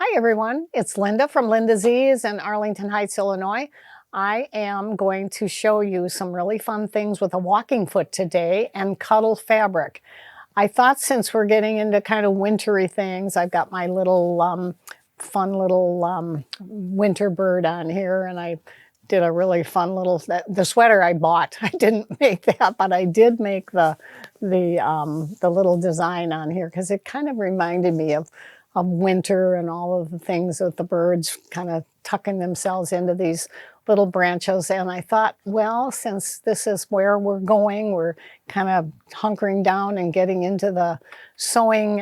Hi everyone, it's Linda from Linda Z's in Arlington Heights, Illinois. I am going to show you some really fun things with a walking foot today and Cuddle fabric. I thought since we're getting into kind of wintry things, I've got my little fun little winter bird on here, and I did a really fun little, the sweater I bought. I didn't make that, but I did make the little design on here because it kind of reminded me of winter and all of the things with the birds kind of tucking themselves into these little branches. And I thought, well, since this is where we're going, we're kind of hunkering down and getting into the sewing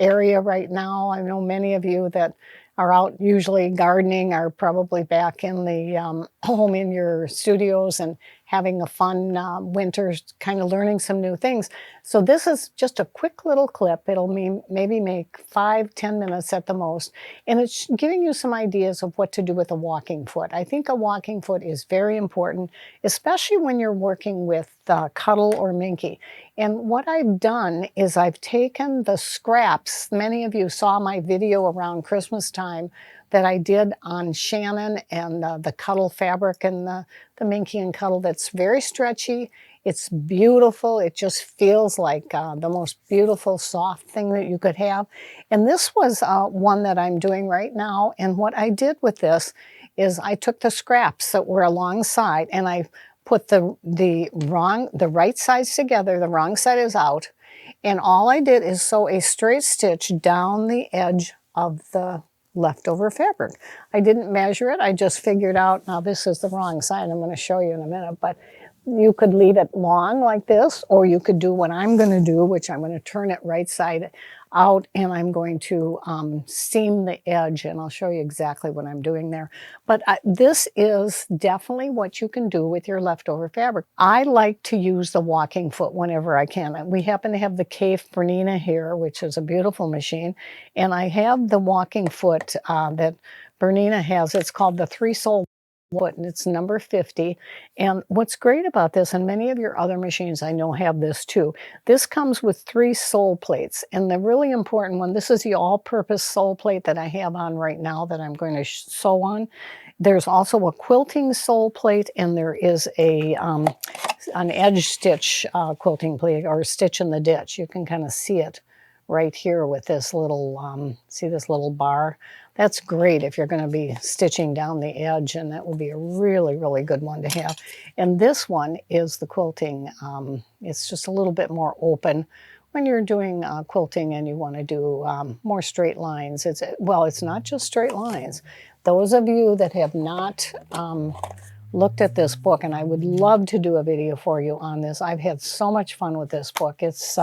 area right now. I know many of you that are out usually gardening are probably back in the home in your studios and having a fun winter, kind of learning some new things. So this is just a quick little clip. It'll maybe make 5-10 minutes at the most. And it's giving you some ideas of what to do with a walking foot. I think a walking foot is very important, especially when you're working with Cuddle or Minky. And what I've done is I've taken the scraps. Many of you saw my video around Christmas time that I did on Shannon and the Cuddle fabric and the Minky and Cuddle. That's very stretchy. It's beautiful. It just feels like the most beautiful soft thing that you could have. And this was one that I'm doing right now. And what I did with this is I took the scraps that were alongside and I put the right sides together, the wrong side is out, and all I did is sew a straight stitch down the edge of the leftover fabric. I didn't measure it, I just figured out, now this is the wrong side, I'm going to show you in a minute, but you could leave it long like this, or you could do what I'm going to do, which I'm going to turn it right side out, and I'm going to seam the edge, and I'll show you exactly what I'm doing there. But this is definitely what you can do with your leftover fabric. I like to use the walking foot whenever I can. We happen to have the Kaffe Bernina here, which is a beautiful machine, and I have the walking foot that Bernina has. It's called the 3-sole foot, and it's number 50. And what's great about this, and many of your other machines I know have this too, this comes with 3 sole plates. And the really important one, this is the all-purpose sole plate that I have on right now that I'm going to sew on. There's also a quilting sole plate, and there is an edge stitch quilting plate, or stitch in the ditch. You can kind of see it right here with this little, see this little bar? That's great if you're going to be stitching down the edge, and that would be a really, really good one to have. And this one is the quilting. It's just a little bit more open when you're doing quilting and you want to do more straight lines. Well, it's not just straight lines. Those of you that have not looked at this book, and I would love to do a video for you on this. I've had so much fun with this book. It's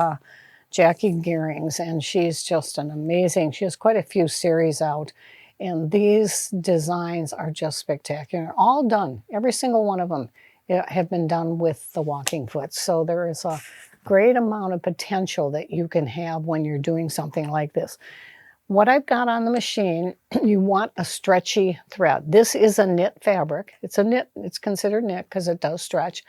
Jacqui Gering's, and she's just an amazing, she has quite a few series out, and these designs are just spectacular. All done, every single one of them have been done with the walking foot. So there is a great amount of potential that you can have when you're doing something like this. What I've got on the machine, you want a stretchy thread. This is a knit fabric. It's a knit, it's considered knit because it does stretch.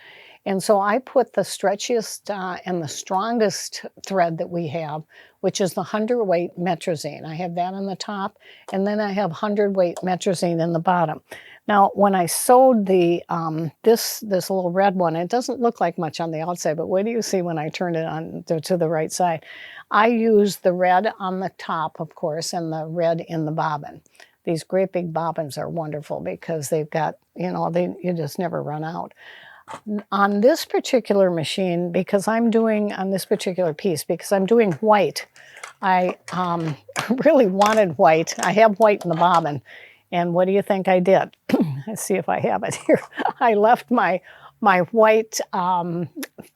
And so I put the stretchiest and the strongest thread that we have, which is the 100-weight metrazine. I have that on the top, and then I have 100-weight metrazine in the bottom. Now, when I sewed the this little red one, it doesn't look like much on the outside, but what do you see when I turn it on to the right side? I use the red on the top, of course, and the red in the bobbin. These great big bobbins are wonderful because they've got, you know, you just never run out. On this particular machine, because I'm doing, on this particular piece, because I'm doing white, I really wanted white. I have white in the bobbin, and what do you think I did? Let's see if I have it here. I left my white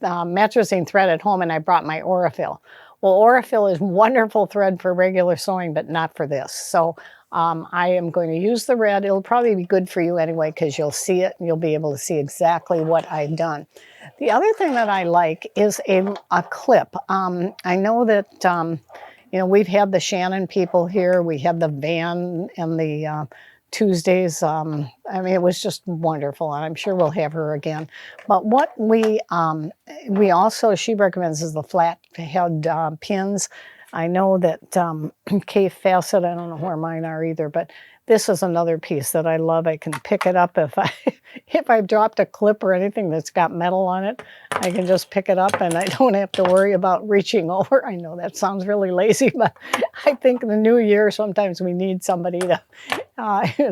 metrazine thread at home, and I brought my Aurifil. Well, Aurifil is wonderful thread for regular sewing, but not for this. So I am going to use the red. It'll probably be good for you anyway because you'll see it and you'll be able to see exactly what I've done. The other thing that I like is a clip. I know that, you know, we've had the Shannon people here. We had the Van and the Tuesdays. I mean, it was just wonderful, and I'm sure we'll have her again. But what we also, she recommends is the flat head pins. I know that Kaffe Fassett, I don't know where mine are either, but this is another piece that I love. I can pick it up if I if I've dropped a clip or anything that's got metal on it. I can just pick it up and I don't have to worry about reaching over. I know that sounds really lazy, but I think in the new year sometimes we need somebody to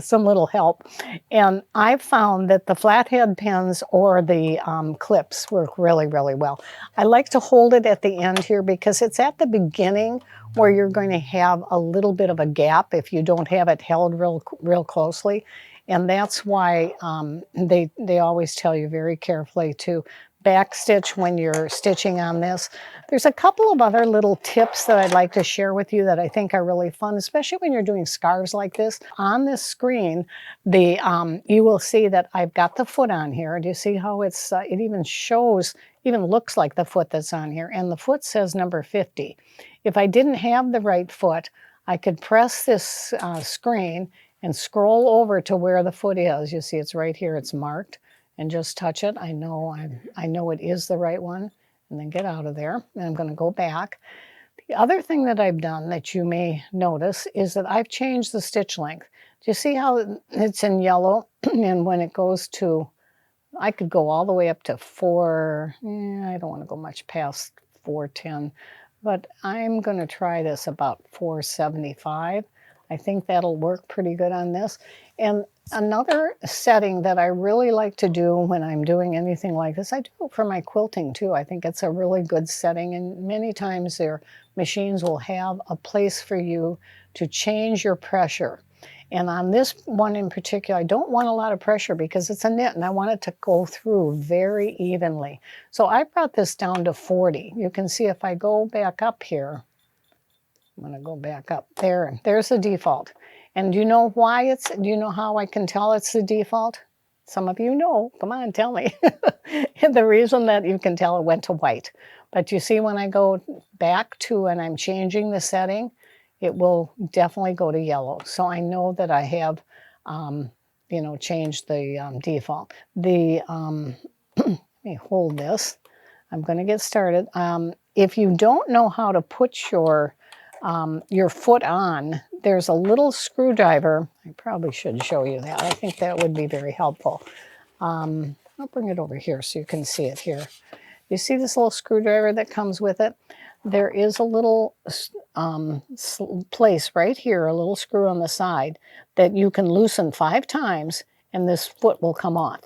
some little help. And I found that the flathead pins or the clips work really, really well. I like to hold it at the end here because it's at the beginning where you're going to have a little bit of a gap if you don't have it held real closely. And that's why they always tell you very carefully to backstitch when you're stitching on this. There's a couple of other little tips that I'd like to share with you that I think are really fun, especially when you're doing scarves like this. On this screen, you will see that I've got the foot on here. Do you see how it's, it even shows, even looks like the foot that's on here, and the foot says number 50. If I didn't have the right foot, I could press this screen and scroll over to where the foot is. You see it's right here, it's marked, and just touch it. I know it is the right one, and then get out of there. And I'm going to go back. The other thing that I've done that you may notice is that I've changed the stitch length. Do you see how it's in yellow? And when it goes to, I could go all the way up to 4, I don't want to go much past 410, but I'm going to try this about 475. I think that'll work pretty good on this. And another setting that I really like to do when I'm doing anything like this, I do it for my quilting too. I think it's a really good setting, and many times their machines will have a place for you to change your pressure. And on this one in particular, I don't want a lot of pressure because it's a knit and I want it to go through very evenly. So I brought this down to 40. You can see if I go back up here, I'm going to go back up there. There's the default. And do you know why do you know how I can tell it's the default? Some of you know. Come on, tell me. The reason that you can tell, it went to white. But you see when I go back to and I'm changing the setting, it will definitely go to yellow. So I know that I have, you know, changed the default. Let me hold this. I'm going to get started. If you don't know how to put your foot on, there's a little screwdriver. I probably should show you that. I think that would be very helpful. I'll bring it over here so you can see it here. You see this little screwdriver that comes with it? There is a little place right here, a little screw on the side that you can loosen 5 times and this foot will come off.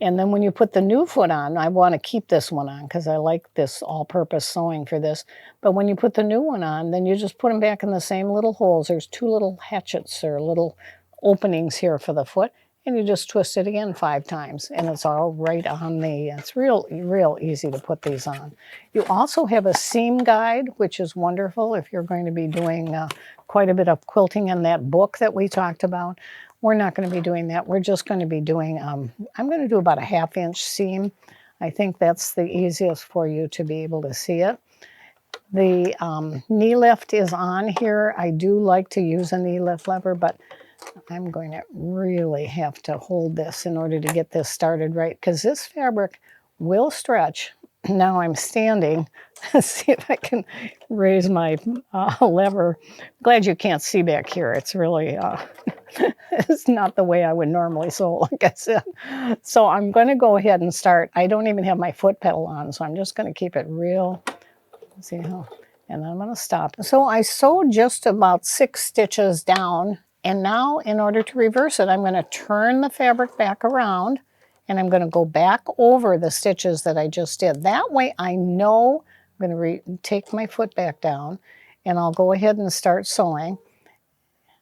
And then when you put the new foot on, I want to keep this one on because I like this all-purpose sewing for this. But when you put the new one on, then you just put them back in the same little holes. There's 2 little hatchets or little openings here for the foot. And you just twist it again 5 times. And it's all right on the, it's real easy to put these on. You also have a seam guide, which is wonderful if you're going to be doing quite a bit of quilting in that book that we talked about. We're not going to be doing that. We're just going to be doing, I'm going to do about a 1/2 inch seam. I think that's the easiest for you to be able to see it. The knee lift is on here. I do like to use a knee lift lever, but I'm going to really have to hold this in order to get this started right, because this fabric will stretch. Now I'm standing. Let's see if I can raise my lever. Glad you can't see back here. It's really, it's not the way I would normally sew, like I said. So I'm going to go ahead and start. I don't even have my foot pedal on, so I'm just going to keep it real. See how, and I'm going to stop. So I sewed just about 6 stitches down. And now, in order to reverse it, I'm going to turn the fabric back around, and I'm going to go back over the stitches that I just did. That way I know I'm going to take my foot back down, and I'll go ahead and start sewing.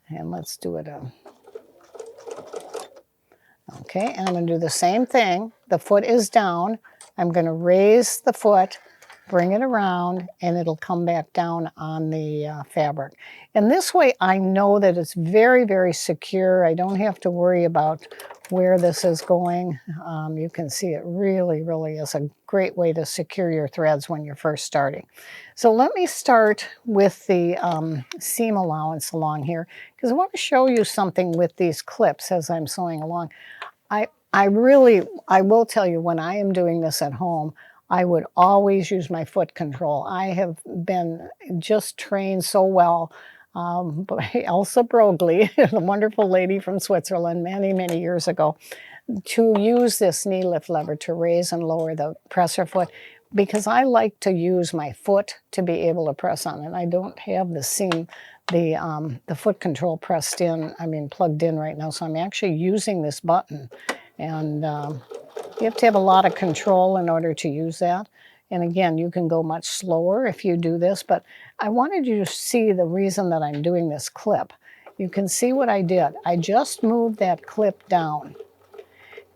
And let's do it. Okay, and I'm going to do the same thing. The foot is down. I'm going to raise the foot, bring it around, and it'll come back down on the fabric. And this way I know that it's very, very secure. I don't have to worry about where this is going. You can see it really, really is a great way to secure your threads when you're first starting. So let me start with the seam allowance along here, because I want to show you something with these clips as I'm sewing along. I will tell you, when I am doing this at home, I would always use my foot control. I have been just trained so well by Elsa Broglie, the wonderful lady from Switzerland many, many years ago, to use this knee lift lever to raise and lower the presser foot, because I like to use my foot to be able to press on it. I don't have the seam, the foot control pressed in, plugged in right now, so I'm actually using this button. And you have to have a lot of control in order to use that. And again, you can go much slower if you do this, but I wanted you to see the reason that I'm doing this clip. You can see what I did. I just moved that clip down.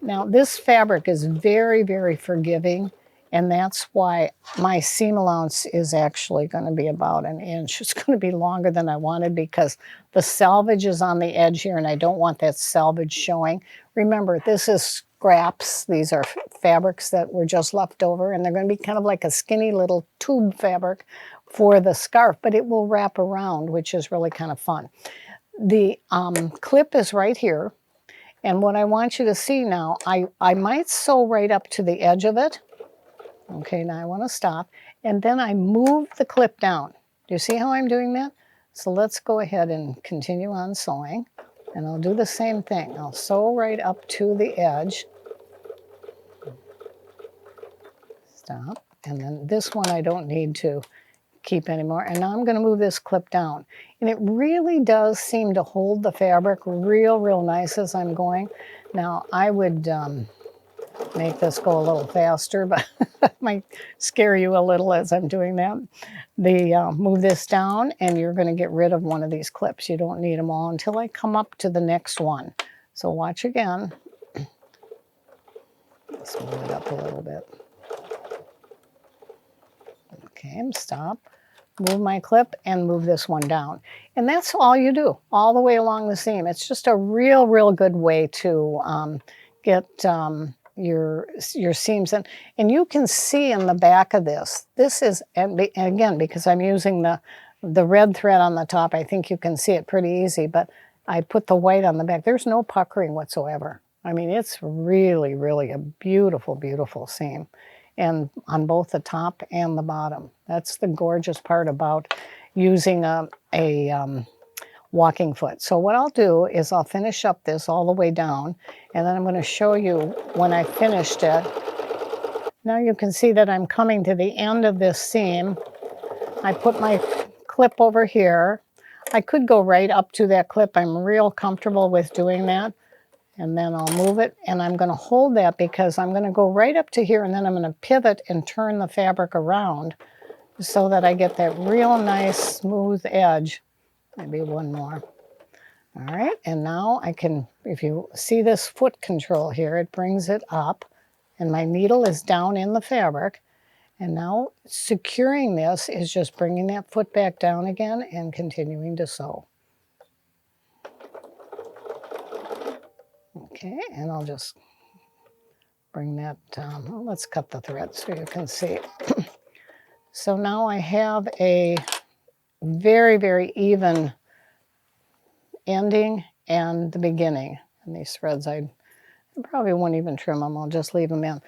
Now, this fabric is very, very forgiving, and that's why my seam allowance is actually going to be about 1 inch. It's going to be longer than I wanted because the selvage is on the edge here, and I don't want that selvage showing. Remember, this is scraps. These are fabrics that were just left over, and they're going to be kind of like a skinny little tube fabric for the scarf, but it will wrap around, which is really kind of fun. The clip is right here. And what I want you to see now, I might sew right up to the edge of it. Okay, now I want to stop. And then I move the clip down. Do you see how I'm doing that? So let's go ahead and continue on sewing. And I'll do the same thing. I'll sew right up to the edge. Stop. And then this one I don't need to keep anymore. And now I'm going to move this clip down. And it really does seem to hold the fabric real nice as I'm going. Now I would make this go a little faster, but it might scare you a little as I'm doing that. Move this down, and you're going to get rid of one of these clips. You don't need them all until I come up to the next one. So watch again. Let's move it up a little bit. Okay, stop. Move my clip and move this one down. And that's all you do, all the way along the seam. It's just a real good way to get your seams in. And you can see in the back of this is, and again, because I'm using the red thread on the top, I think you can see it pretty easy, but I put the white on the back. There's no puckering whatsoever. I mean, it's really a beautiful seam. And on both the top and the bottom. That's the gorgeous part about using a walking foot. So what I'll do is I'll finish up this all the way down, and then I'm going to show you when I finished it. Now you can see that I'm coming to the end of this seam. I put my clip over here. I could go right up to that clip. I'm real comfortable with doing that. And then I'll move it, and I'm going to hold that because I'm going to go right up to here, and then I'm going to pivot and turn the fabric around so that I get that real nice smooth edge. Maybe one more. All right, and now I can, if you see this foot control here, it brings it up, and my needle is down in the fabric. And now securing this is just bringing that foot back down again and continuing to sew. Okay, and I'll just bring that down. Well, let's cut the thread so you can see. So now I have a very even ending and the beginning. And these threads, I probably won't even trim them. I'll just leave them in.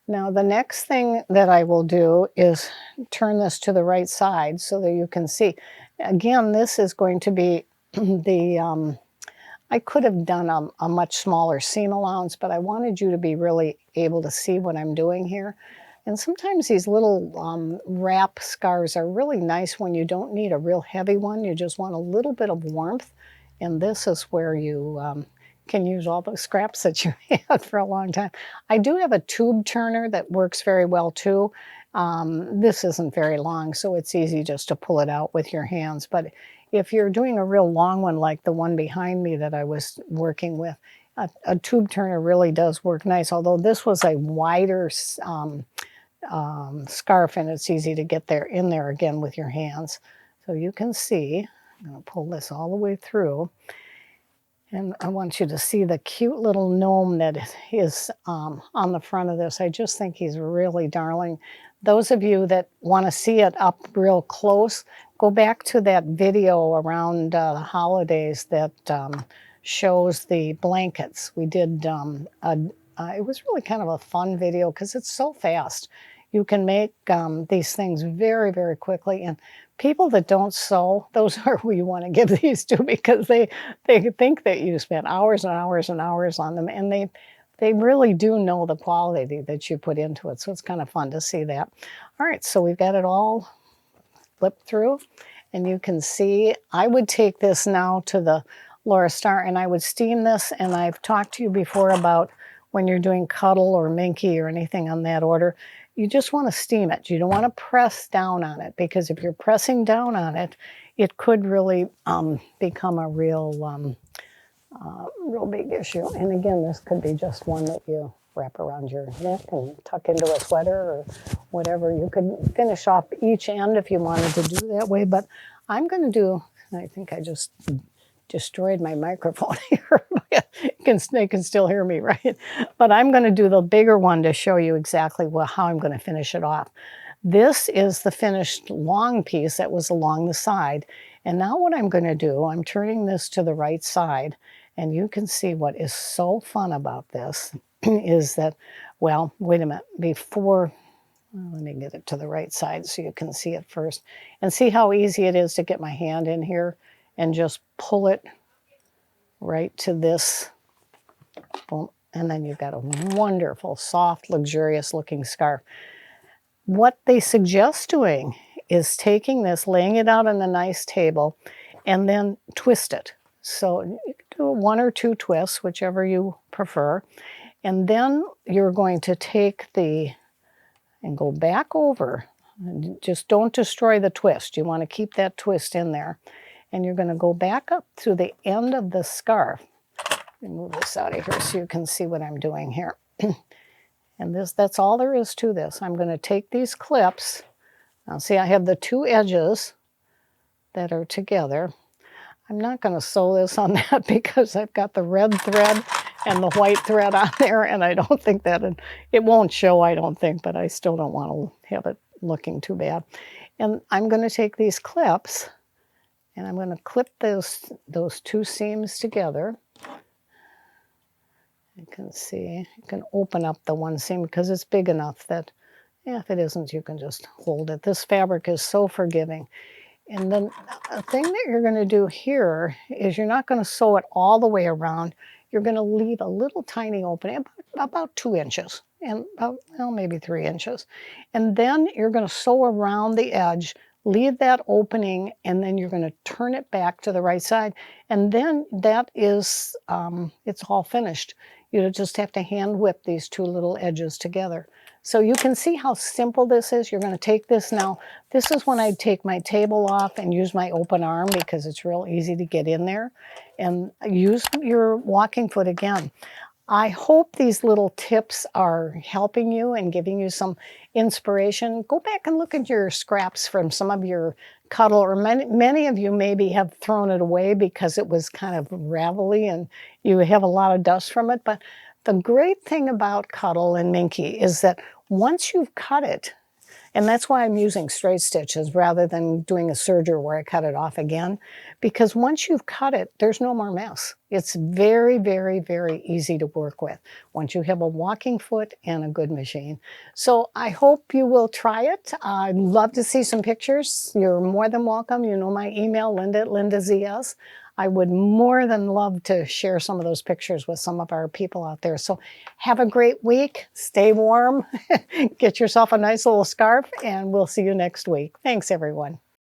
Now the next thing that I will do is turn this to the right side so that you can see. Again, this is going to be the I could have done a much smaller seam allowance, but I wanted you to be really able to see what I'm doing here. And sometimes these little wrap scarves are really nice when you don't need a real heavy one. You just want a little bit of warmth. And this is where you can use all the scraps that you had for a long time. I do have a tube turner that works very well too. This isn't very long, so it's easy just to pull it out with your hands. But if you're doing a real long one like the one behind me that I was working with, a tube turner really does work nice, although this was a wider scarf, and it's easy to get in there again with your hands. So you can see, I'm going to pull this all the way through, and I want you to see the cute little gnome that is on the front of this. I just think he's really darling. Those of you that want to see it up real close, go back to that video around the holidays that shows the blankets. We did, it was really kind of a fun video because it's so fast. You can make these things very, very quickly. And people that don't sew, those are who you want to give these to, because they think that you spent hours and hours and hours on them, and they really do know the quality that you put into it. So it's kind of fun to see that. All right, so we've got it all flipped through, and you can see I would take this now to the Laura Star and I would steam this. And I've talked to you before about when you're doing Cuddle or Minky or anything on that order, you just want to steam it. You don't want to press down on it, because if you're pressing down on it, it could really become a real big issue. And again, this could be just one that you wrap around your neck and tuck into a sweater or whatever. You could finish off each end if you wanted to do that way, but I'm going to do, I think I just destroyed my microphone here. They can still hear me, right? But I'm going to do the bigger one to show you exactly how I'm going to finish it off. This is the finished long piece that was along the side. And now what I'm going to do, I'm turning this to the right side, and you can see what is so fun about this is that, well, wait a minute, before, let me get it to the right side so you can see it first. And see how easy it is to get my hand in here and just pull it right to this. Boom. And then you've got a wonderful, soft, luxurious looking scarf. What they suggest doing is taking this, laying it out on a nice table, and then twist it. So you can do 1 or 2 twists, whichever you prefer. And then you're going to take and go back over. Just don't destroy the twist. You want to keep that twist in there. And you're going to go back up to the end of the scarf. Let me move this out of here so you can see what I'm doing here. And that's all there is to this. I'm going to take these clips. Now see, I have the 2 edges that are together. I'm not going to sew this on that because I've got the red thread and the white thread on there, and I don't think that it won't show, I don't think, but I still don't want to have it looking too bad. And I'm going to take these clips, and I'm going to clip those 2 seams together. You can see, you can open up the one seam because it's big enough that, yeah, if it isn't, you can just hold it. This fabric is so forgiving. And then the thing that you're going to do here is you're not going to sew it all the way around. You're going to leave a little tiny opening, about 2 inches, and about, well, maybe 3 inches. And then you're going to sew around the edge, leave that opening, and then you're going to turn it back to the right side. And then that is, it's all finished. You just have to hand whip these 2 little edges together. So you can see how simple this is. You're going to take this now. This is when I take my table off and use my open arm because it's real easy to get in there. And use your walking foot again. I hope these little tips are helping you and giving you some inspiration. Go back and look at your scraps from some of your Cuddle, or many of you maybe have thrown it away because it was kind of ravelly and you have a lot of dust from it. But the great thing about Cuddle and Minky is that once you've cut it, and that's why I'm using straight stitches rather than doing a serger where I cut it off again, because once you've cut it, there's no more mess. It's very, very, very easy to work with once you have a walking foot and a good machine. So I hope you will try it. I'd love to see some pictures. You're more than welcome. You know my email, Linda@LindaZS. I would more than love to share some of those pictures with some of our people out there. So have a great week. Stay warm. Get yourself a nice little scarf, and we'll see you next week. Thanks, everyone.